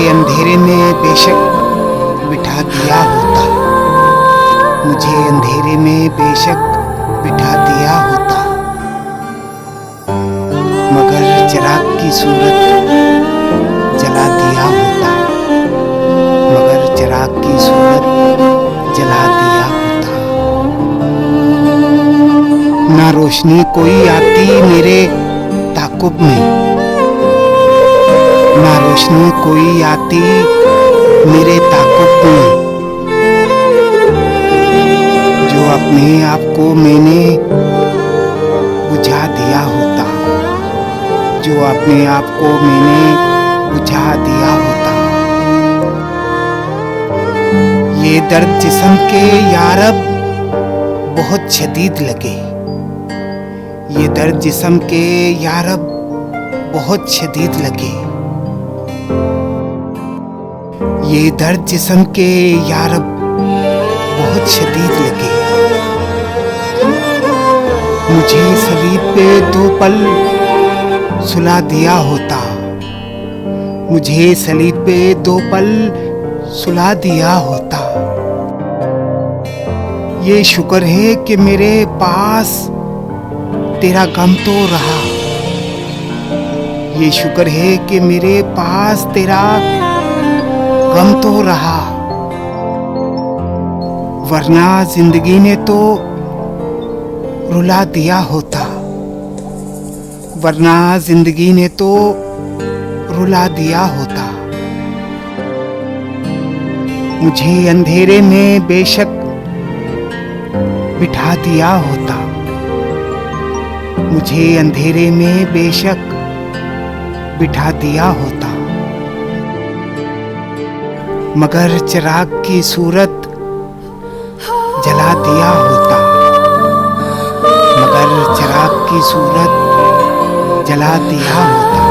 अंधेरे में बेशक बिठा दिया होता, मुझे अंधेरे में बेशक बिठा दिया होता, मगर चिराग की सूरत जला दिया होता, मगर चिराग की सूरत जला दिया होता। ना रोशनी कोई आती मेरे ताक़ुब में, ना रोशनी कोई आती मेरे ताक़ुब में, जो अपने आप को मैंने बुझा दिया होता, जो अपने आप को मैंने बुझा दिया होता। ये दर्द जिस्म के यारब बहुत शदीद लगे, ये दर्द जिस्म के यारब बहुत शदीद लगे, ये दर्द जिस्म के यारब बहुत शदीद लगे। मुझे सलीब पे 2 पल सुला दिया होता, मुझे सलीब पे 2 पल सुला दिया होता। ये शुक्र है कि मेरे पास तेरा गम तो रहा, ये शुक्र है कि मेरे पास तेरा गम तो रहा, वरना जिंदगी ने तो रुला दिया होता, वरना जिंदगी ने तो रुला दिया होता। मुझे अंधेरे में बेशक बिठा दिया होता, मुझे अंधेरे में बेशक बिठा दिया होता, मगर चिराग की सूरत जला दिया होता, मगर चिराग की सूरत जला दिया होता।